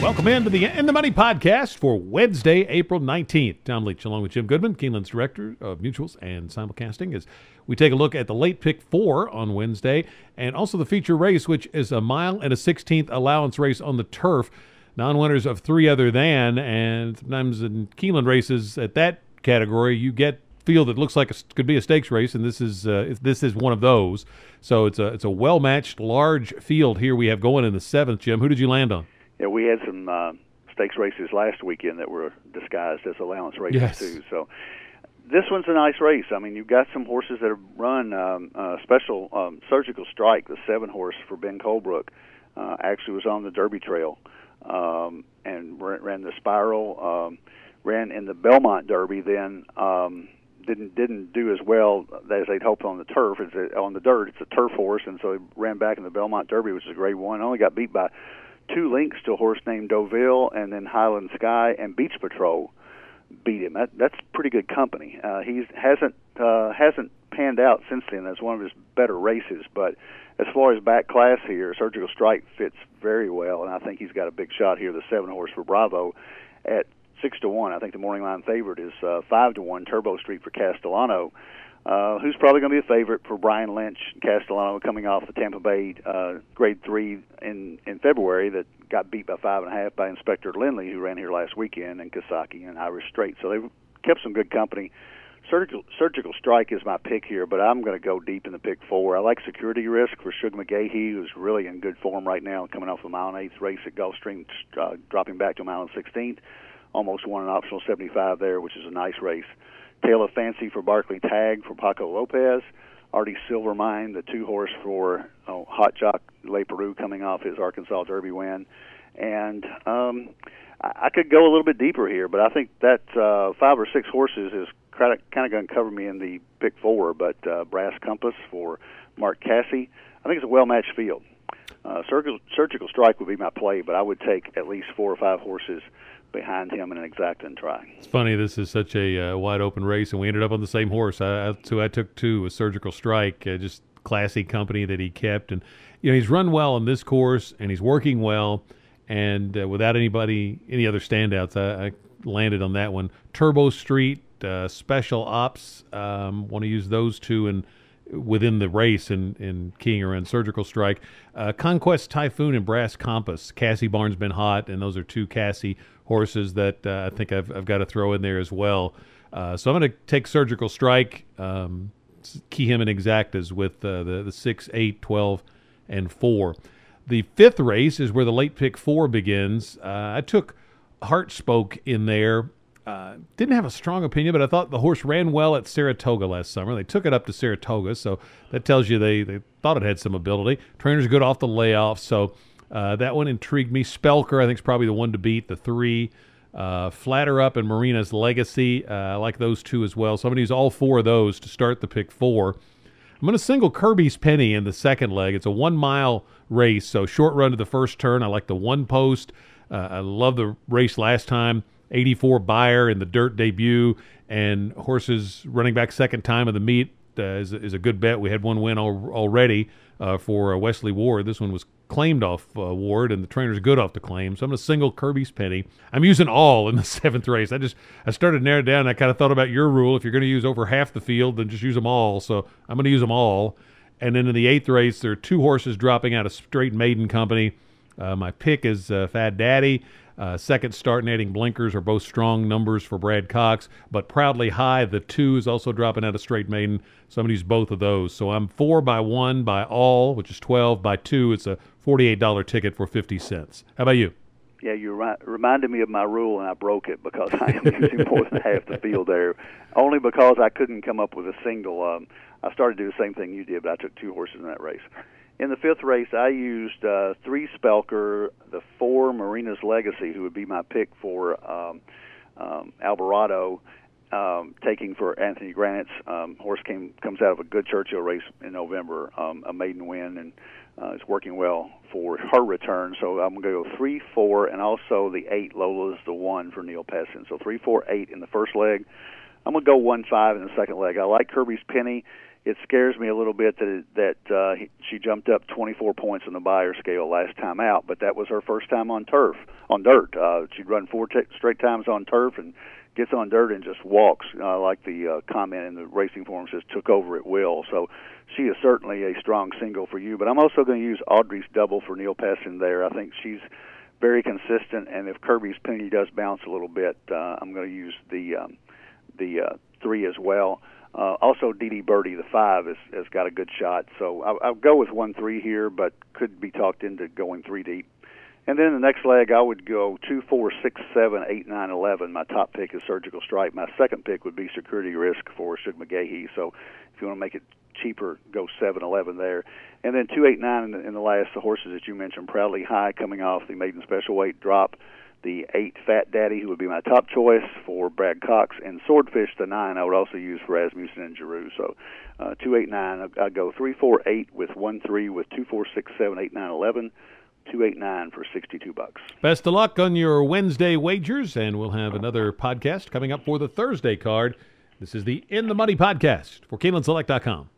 Welcome into the In the Money podcast for Wednesday, April 19th. Tom Leach along with Jim Goodman, Keeneland's Director of Mutuals and Simulcasting, as we take a look at the late pick 4 on Wednesday, and also the feature race, which is a mile and a 16th allowance race on the turf. Non-winners of 3 other than, and sometimes in Keeneland races at that category, you get field that looks like it could be a stakes race, and this is one of those. So it's a well-matched, large field here we have going in the 7th, Jim. Who did you land on? Yeah, we had some stakes races last weekend that were disguised as allowance races too. So this one's a nice race. I mean, you've got some horses that have run special Surgical Strike, the 7-horse for Ben Colebrook, actually was on the Derby Trail and ran the Spiral, ran in the Belmont Derby, then didn't do as well as they'd hoped on the turf. On the dirt, it's a turf horse, and so he ran back in the Belmont Derby, which is a Grade 1. Only got beat by 2 lengths to a horse named Deauville, and then Highland Sky and Beach Patrol beat him. That's pretty good company. He hasn't panned out since then. That's one of his better races. But as far as back class here, Surgical Strike fits very well, and I think he's got a big shot here. The 7-horse for Bravo at 6-1. I think the morning line favorite is 5-1. Turbo Street for Castellano, who's probably going to be a favorite for Brian Lynch. Castellano coming off the Tampa Bay Grade 3 in February that got beat by 5.5 by Inspector Lindley, who ran here last weekend, and Kasaki and Irish Straight. So they've kept some good company. Surgical Strike is my pick here, but I'm going to go deep in the pick 4. I like Security Risk for Shug McGahee, who's really in good form right now, coming off a mile and 1/8 race at Gulfstream, dropping back to a mile and 16th. Almost won an optional 75 there, which is a nice race. Tale of Fancy for Barkley Tag for Paco Lopez. Artie Silvermine, the 2-horse for Hot Jock Le Peru, coming off his Arkansas Derby win. And I could go a little bit deeper here, but I think that 5 or 6 horses is kind of going to cover me in the pick 4. But Brass Compass for Mark Cassie, I think it's a well-matched field. Surgical Strike would be my play, but I would take at least 4 or 5 horses behind him in an exacting try. It's funny, this is such a wide-open race, and we ended up on the same horse. I took 2, a Surgical Strike, just classy company that he kept. And, he's run well on this course, and he's working well, and without any other standouts, I landed on that one. Turbo Street, Special Ops, want to use those 2 within the race in keying around Surgical Strike. Conquest Typhoon and Brass Compass. Cassie Barnes been hot, and those are 2 Cassie horses that I think I've got to throw in there as well. So I'm going to take Surgical Strike, key him in exactas with the 6, 8, 12, and 4. The 5th race is where the late pick 4 begins. I took Heart Spoke in there. Didn't have a strong opinion, but I thought the horse ran well at Saratoga last summer. They took it up to Saratoga, so that tells you they thought it had some ability. Trainer's good off the layoff, so that one intrigued me. Spelker, I think, is probably the one to beat. The 3, Flatter Up and Marina's Legacy. I like those 2 as well. So I'm going to use all 4 of those to start the pick 4. I'm going to single Kirby's Penny in the 2nd leg. It's a 1-mile race, so short run to the first turn. I like the 1 post. I love the race last time. 84 Buyer in the dirt debut, and horses running back second time of the meet is a good bet. We had one win already for Wesley Ward. This one was claimed off Ward, and the trainer's good off the claim. So I'm going to single Kirby's Penny. I'm using all in the 7th race. I started narrowing down, and I kind of thought about your rule. If you're going to use over half the field, then just use them all. So I'm going to use them all. And then in the 8th race, there are 2 horses dropping out of straight maiden company. My pick is Fad Daddy. Second Start and Adding Blinkers are both strong numbers for Brad Cox, but Proudly High, the 2, is also dropping out of straight maiden. So I'm going to use both of those. So I'm 4 by 1 by all, which is 12 by 2. It's a $48 ticket for 50 cents. How about you? Yeah, you reminded me of my rule, and I broke it because I am using more than half the field there, only because I couldn't come up with a single. I started to do the same thing you did, but I took 2 horses in that race. In the 5th race, I used 3 Spelker, the 4 Marina's Legacy, who would be my pick for Alvarado, taking for Anthony Granite's horse comes out of a good Churchill race in November, a maiden win, and is working well for her return. So I'm going to go 3, 4, and also the 8 Lola's the 1 for Neil Pessin. So 3, 4, 8 in the first leg. I'm going to go 1, 5 in the second leg. I like Kirby's Penny. it scares me a little bit that she jumped up 24 points on the buyer scale last time out, but that was her first time on dirt. She'd run four straight times on turf and gets on dirt and just walks, like the comment in the racing forum says, took over at will. So she is certainly a strong single for you. But I'm also going to use Audrey's double for Neil Pessin there. I think she's very consistent, and if Kirby's penny does bounce a little bit, I'm going to use the 3 as well. Also, Dee Birdie, the 5, has got a good shot. So I'll go with 1-3 here, but could be talked into going 3 deep. And then the next leg, I would go 2, 4, 6, 7, 8, 9, 11. My top pick is Surgical Strike. My second pick would be Security Risk for Shug McGahee. So if you want to make it cheaper, go 7, 11 there. And then 2, 8, 9 in the last, the horses that you mentioned, Proudly High coming off the maiden special weight drop. The 8, Fat Daddy, who would be my top choice for Brad Cox. And Swordfish, the 9, I would also use for Rasmussen and Giroux. So 2, 8, 9, I'd go 3, 4, 8 with 1, 3 with 2, 4, 6, 7, 8, 9, 11. 289 for $62. Best of luck on your Wednesday wagers, and we'll have another podcast coming up for the Thursday card. This is the In the Money podcast for KeenelandSelect.com.